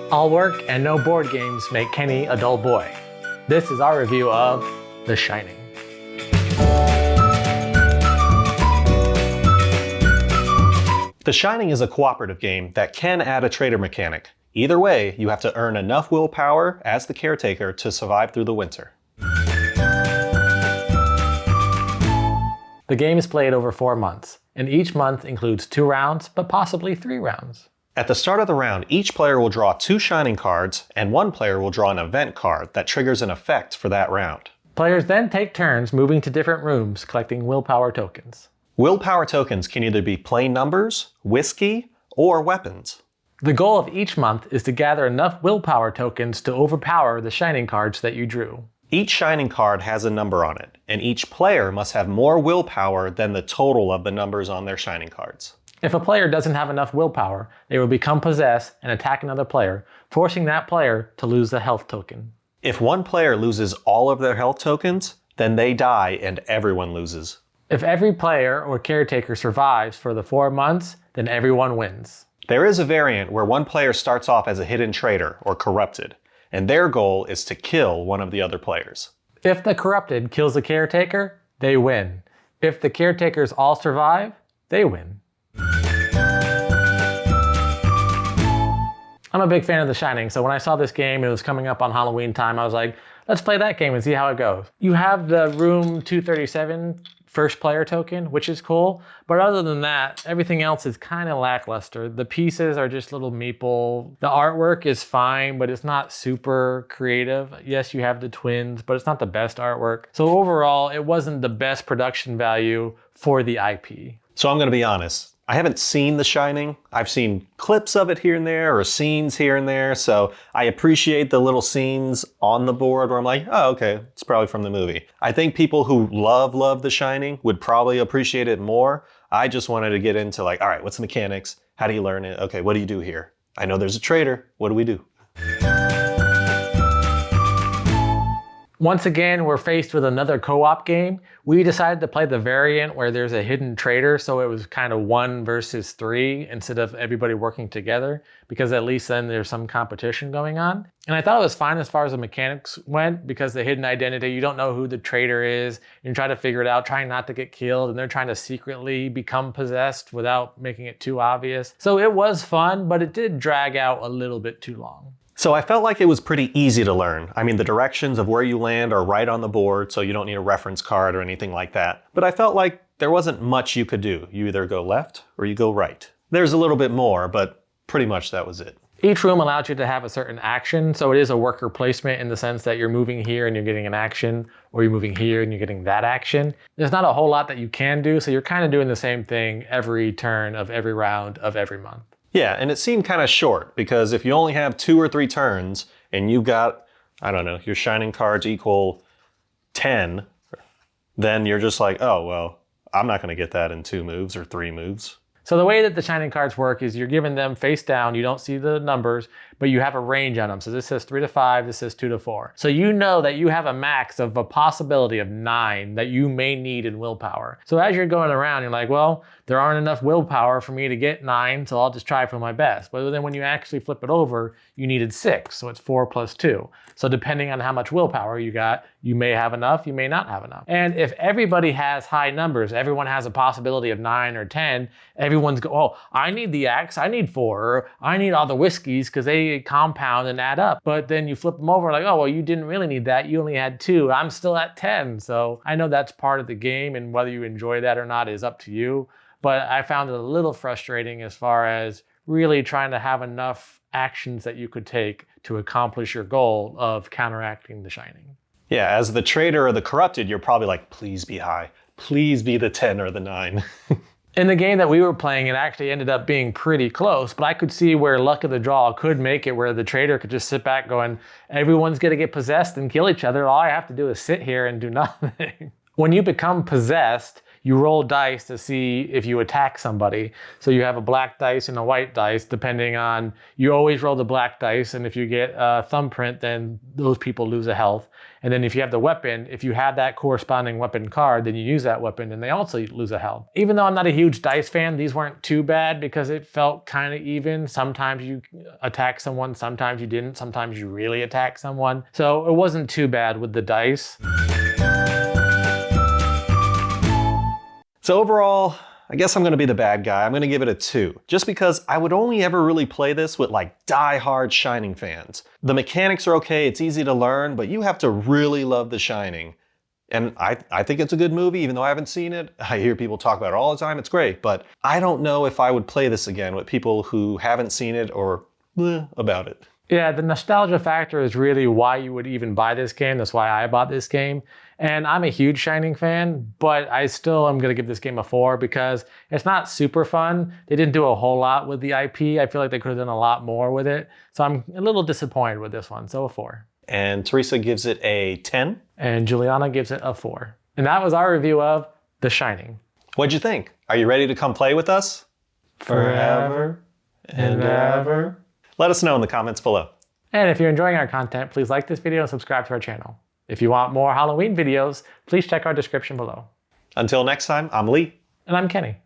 All work and no board games make Kenny a dull boy. This is our review of The Shining. The Shining is a cooperative game that can add a traitor mechanic. Either way, you have to earn enough willpower as the caretaker to survive through the winter. The game is played over 4 months, and each month includes 2 rounds, but possibly 3 rounds. At the start of the round, each player will draw 2 Shining cards, and 1 player will draw an event card that triggers an effect for that round. Players then take turns moving to different rooms collecting willpower tokens. Willpower tokens can either be plain numbers, whiskey, or weapons. The goal of each month is to gather enough willpower tokens to overpower the Shining cards that you drew. Each Shining card has a number on it, and each player must have more willpower than the total of the numbers on their Shining cards. If a player doesn't have enough willpower, they will become possessed and attack another player, forcing that player to lose the health token. If one player loses all of their health tokens, then they die and everyone loses. If every player or caretaker survives for the 4 months, then everyone wins. There is a variant where one player starts off as a hidden traitor or corrupted, and their goal is to kill one of the other players. If the corrupted kills the caretaker, they win. If the caretakers all survive, they win. I'm a big fan of The Shining, so when I saw this game, it was coming up on Halloween time, I was like, let's play that game and see how it goes. You have the room 237 first player token, which is cool, but other than that, everything else is kind of lackluster. The pieces are just little meeple. The artwork is fine, but it's not super creative. Yes, you have the twins, but it's not the best artwork. So overall, it wasn't the best production value for the IP. So I'm going to be honest. I haven't seen The Shining. I've seen clips of it here and there or scenes here and there. So I appreciate the little scenes on the board where I'm like, oh, okay, it's probably from the movie. I think people who love The Shining would probably appreciate it more. I just wanted to get into like, all right, what's the mechanics? How do you learn it? Okay, what do you do here? I know there's a traitor. What do we do? Once again, we're faced with another co-op game. We decided to play the variant where there's a hidden traitor, so it was kind of 1 versus 3 instead of everybody working together, because at least then there's some competition going on. And I thought it was fine as far as the mechanics went, because the hidden identity, you don't know who the traitor is, and you try to figure it out, trying not to get killed, and they're trying to secretly become possessed without making it too obvious. So it was fun, but it did drag out a little bit too long. So I felt like it was pretty easy to learn. I mean, the directions of where you land are right on the board, so you don't need a reference card or anything like that. But I felt like there wasn't much you could do. You either go left or you go right. There's a little bit more, but pretty much that was it. Each room allows you to have a certain action, so it is a worker placement in the sense that you're moving here and you're getting an action, or you're moving here and you're getting that action. There's not a whole lot that you can do, so you're kind of doing the same thing every turn of every round of every month. Yeah, and it seemed kind of short, because if you only have 2 or 3 turns and you've got, I don't know, your Shining cards equal 10, then you're just like, oh, well, I'm not going to get that in 2 moves or 3 moves. So the way that the Shining cards work is you're giving them face down, you don't see the numbers, but you have a range on them. So this says 3 to 5, this says 2 to 4. So you know that you have a max of a possibility of 9 that you may need in willpower. So as you're going around, you're like, well, there aren't enough willpower for me to get 9, so I'll just try for my best. But then when you actually flip it over, you needed 6, so it's 4 plus 2. So depending on how much willpower you got, you may have enough, you may not have enough. And if everybody has high numbers, everyone has a possibility of 9 or 10, everyone's go, oh, I need the axe, I need 4, or I need all the whiskeys because they compound and add up. But then you flip them over like, oh, well, you didn't really need that, you only had 2, I'm still at 10. So I know that's part of the game, and whether you enjoy that or not is up to you. But I found it a little frustrating as far as really trying to have enough actions that you could take to accomplish your goal of counteracting The Shining. Yeah, as the traitor or the corrupted, you're probably like, please be high. Please be the 10 or the 9. In the game that we were playing, it actually ended up being pretty close, but I could see where luck of the draw could make it where the traitor could just sit back going, everyone's gonna get possessed and kill each other. All I have to do is sit here and do nothing. When you become possessed, you roll dice to see if you attack somebody. So you have a black dice and a white dice, depending on, you always roll the black dice, and if you get a thumbprint, then those people lose a health. And then if you have the weapon, if you have that corresponding weapon card, then you use that weapon and they also lose a health. Even though I'm not a huge dice fan, these weren't too bad because it felt kind of even. Sometimes you attack someone, sometimes you didn't, sometimes you really attack someone. So it wasn't too bad with the dice. So overall, I guess I'm gonna be the bad guy. I'm gonna give it a 2, just because I would only ever really play this with like die-hard Shining fans. The mechanics are okay, it's easy to learn, but you have to really love The Shining. And I think it's a good movie, even though I haven't seen it. I hear people talk about it all the time, it's great, but I don't know if I would play this again with people who haven't seen it or about it. Yeah, the nostalgia factor is really why you would even buy this game. That's why I bought this game. And I'm a huge Shining fan, but I still am going to give this game a 4 because it's not super fun. They didn't do a whole lot with the IP. I feel like they could have done a lot more with it. So I'm a little disappointed with this one, so a 4. And Teresa gives it a 10. And Juliana gives it a 4. And that was our review of The Shining. What'd you think? Are you ready to come play with us? Forever and ever. Let us know in the comments below. And if you're enjoying our content, please like this video and subscribe to our channel. If you want more Halloween videos, please check our description below. Until next time, I'm Lee. And I'm Kenny.